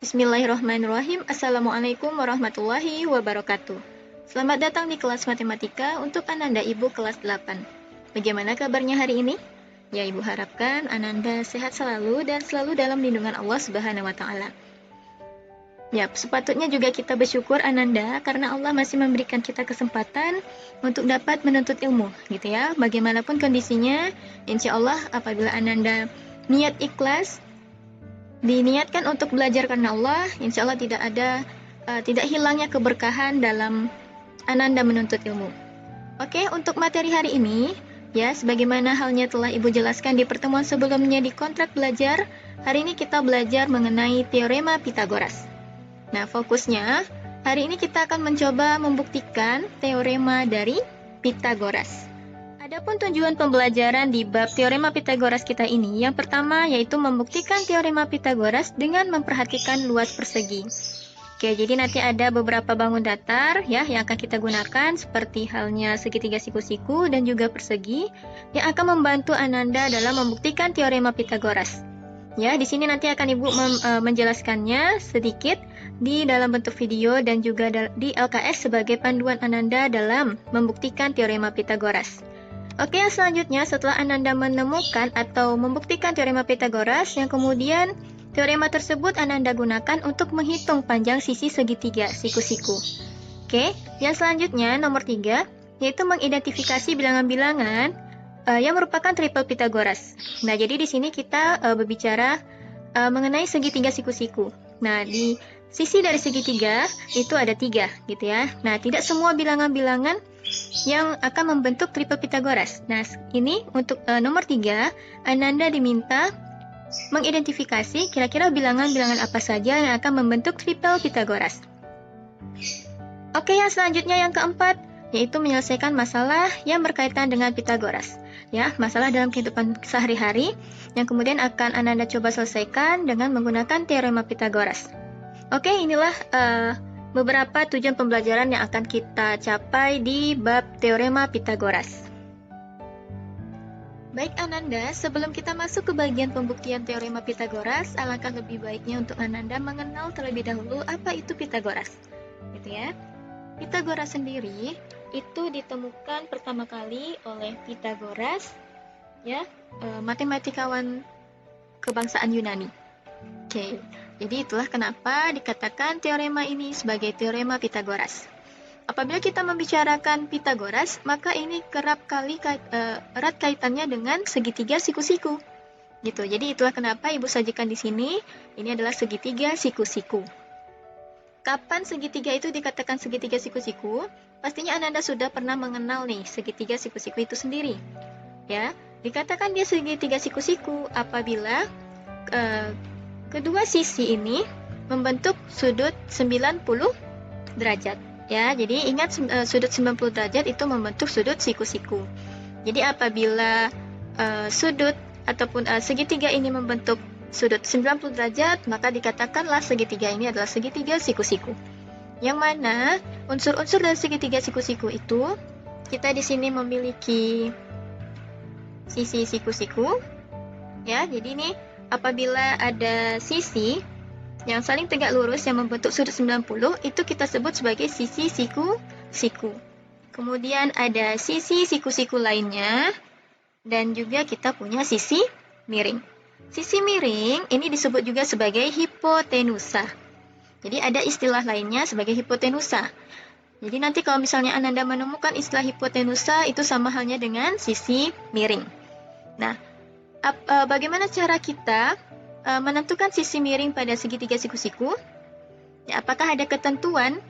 Bismillahirrahmanirrahim. Assalamualaikum warahmatullahi wabarakatuh. Selamat datang di kelas matematika untuk Ananda Ibu kelas 8. Bagaimana kabarnya hari ini? Ya, Ibu harapkan Ananda sehat selalu dan selalu dalam lindungan Allah Subhanahu wa taala. Ya, sepatutnya juga kita bersyukur Ananda karena Allah masih memberikan kita kesempatan untuk dapat menuntut ilmu, gitu ya. Bagaimanapun kondisinya, insya Allah apabila Ananda niat ikhlas, diniatkan untuk belajar karena Allah, insya Allah tidak hilangnya keberkahan dalam Ananda menuntut ilmu. Oke, untuk materi hari ini, ya sebagaimana halnya telah Ibu jelaskan di pertemuan sebelumnya di kontrak belajar, hari ini kita belajar mengenai teorema Pitagoras. Nah, fokusnya hari ini kita akan mencoba membuktikan teorema dari Pitagoras. Adapun tujuan pembelajaran di bab teorema Pitagoras kita ini, yang pertama yaitu membuktikan teorema Pitagoras dengan memperhatikan luas persegi. Oke, jadi nanti ada beberapa bangun datar ya yang akan kita gunakan seperti halnya segitiga siku-siku dan juga persegi yang akan membantu Ananda dalam membuktikan teorema Pitagoras. Ya, di sini nanti akan Ibu menjelaskannya sedikit di dalam bentuk video dan juga di LKS sebagai panduan Ananda dalam membuktikan teorema Pitagoras. Oke, selanjutnya setelah Ananda menemukan atau membuktikan teorema Pitagoras, yang kemudian teorema tersebut Ananda gunakan untuk menghitung panjang sisi segitiga siku-siku. Oke, yang selanjutnya nomor 3 yaitu mengidentifikasi bilangan-bilangan yang merupakan triple Pitagoras. Nah, jadi di sini kita berbicara mengenai segitiga siku-siku. Nah, di sisi dari segitiga itu ada 3 gitu ya. Nah, tidak semua bilangan-bilangan yang akan membentuk triple Pitagoras. Nah, ini untuk nomor 3, Ananda diminta mengidentifikasi kira-kira bilangan-bilangan apa saja yang akan membentuk triple Pitagoras. Oke, yang selanjutnya yang keempat yaitu menyelesaikan masalah yang berkaitan dengan Pitagoras. Ya, masalah dalam kehidupan sehari-hari yang kemudian akan Ananda coba selesaikan dengan menggunakan teorema Pitagoras. Oke, inilah beberapa tujuan pembelajaran yang akan kita capai di bab teorema Pitagoras. Baik Ananda, sebelum kita masuk ke bagian pembuktian teorema Pitagoras, alangkah lebih baiknya untuk Ananda mengenal terlebih dahulu apa itu Pitagoras. Gitu ya. Pitagoras sendiri itu ditemukan pertama kali oleh Pitagoras, ya, matematikawan kebangsaan Yunani. Oke, jadi itulah kenapa dikatakan teorema ini sebagai teorema Pitagoras. Apabila kita membicarakan Pitagoras, maka ini kerap kali erat kaitannya dengan segitiga siku-siku. Gitu. Jadi itulah kenapa Ibu sajikan di sini, ini adalah segitiga siku-siku. Kapan segitiga itu dikatakan segitiga siku-siku? Pastinya Ananda sudah pernah mengenal nih segitiga siku-siku itu sendiri. Ya, dikatakan dia segitiga siku-siku apabila kedua sisi ini membentuk sudut 90 derajat. Ya, jadi ingat sudut 90 derajat itu membentuk sudut siku-siku. Jadi apabila sudut ataupun segitiga ini membentuk sudut 90 derajat, maka dikatakanlah segitiga ini adalah segitiga siku-siku. Yang mana unsur-unsur dari segitiga siku-siku itu, kita di sini memiliki sisi siku-siku. Ya, jadi ini apabila ada sisi yang saling tegak lurus yang membentuk sudut 90, itu kita sebut sebagai sisi siku-siku. Kemudian ada sisi siku-siku lainnya, dan juga kita punya sisi miring. Sisi miring ini disebut juga sebagai hipotenusa. Jadi ada istilah lainnya sebagai hipotenusa. Jadi nanti kalau misalnya Ananda menemukan istilah hipotenusa itu sama halnya dengan sisi miring. Nah, bagaimana cara kita menentukan sisi miring pada segitiga siku-siku? Ya, apakah ada ketentuan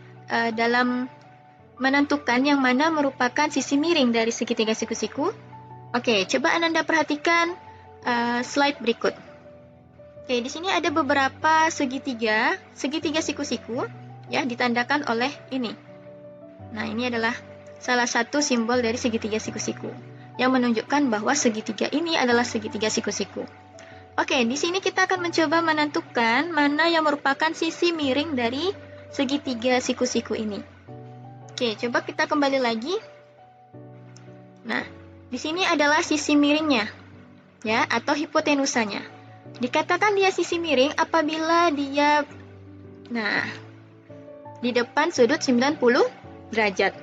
dalam menentukan yang mana merupakan sisi miring dari segitiga siku-siku? Oke, coba Ananda perhatikan slide berikut. Oke, di sini ada beberapa segitiga siku-siku ya ditandakan oleh ini. Nah, ini adalah salah satu simbol dari segitiga siku-siku yang menunjukkan bahwa segitiga ini adalah segitiga siku-siku. Oke, di sini kita akan mencoba menentukan mana yang merupakan sisi miring dari segitiga siku-siku ini. Oke, coba kita kembali lagi. Nah, di sini adalah sisi miringnya. Ya, atau hipotenusanya. Dikatakan dia sisi miring apabila dia Nah, di depan sudut 90 derajat.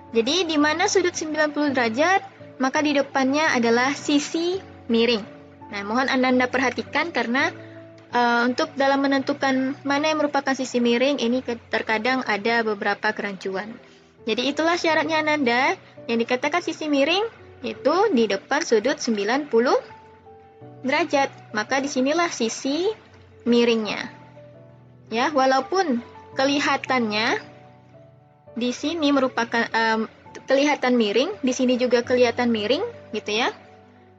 Jadi di mana sudut 90 derajat, maka di depannya adalah sisi miring. Nah, mohon Anda perhatikan karena untuk dalam menentukan mana yang merupakan sisi miring, ini terkadang ada beberapa kerancuan. Jadi itulah syaratnya Ananda, yang dikatakan sisi miring itu di depan sudut 90 derajat. Maka disinilah sisi miringnya. Ya, walaupun kelihatannya di sini merupakan kelihatan miring, di sini juga kelihatan miring, gitu ya.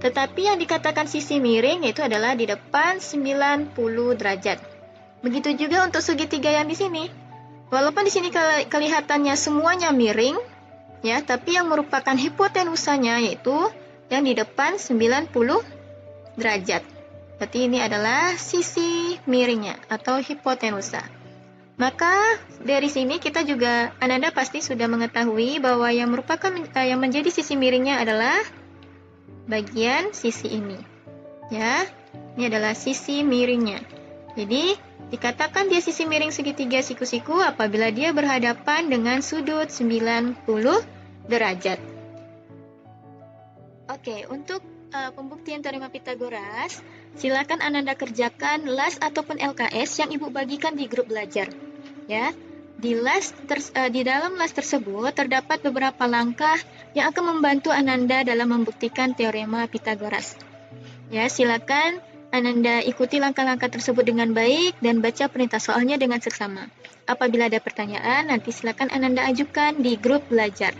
Tetapi yang dikatakan sisi miring yaitu adalah di depan 90 derajat. Begitu juga untuk segitiga yang di sini. Walaupun di sini kelihatannya semuanya miring, ya, tapi yang merupakan hipotenusanya yaitu yang di depan 90 derajat. Berarti ini adalah sisi miringnya atau hipotenusa. Maka dari sini kita juga, Ananda pasti sudah mengetahui bahwa yang merupakan yang menjadi sisi miringnya adalah bagian sisi ini. Ya, ini adalah sisi miringnya. Jadi, dikatakan dia sisi miring segitiga siku-siku apabila dia berhadapan dengan sudut 90 derajat. Oke, untuk pembuktian teorema Pitagoras, silakan Ananda kerjakan LAS ataupun LKS yang Ibu bagikan di grup belajar. Ya, di dalam LAS tersebut terdapat beberapa langkah yang akan membantu Ananda dalam membuktikan teorema Pitagoras. Ya, silakan Ananda ikuti langkah-langkah tersebut dengan baik dan baca perintah soalnya dengan seksama. Apabila ada pertanyaan, nanti silakan Ananda ajukan di grup belajar.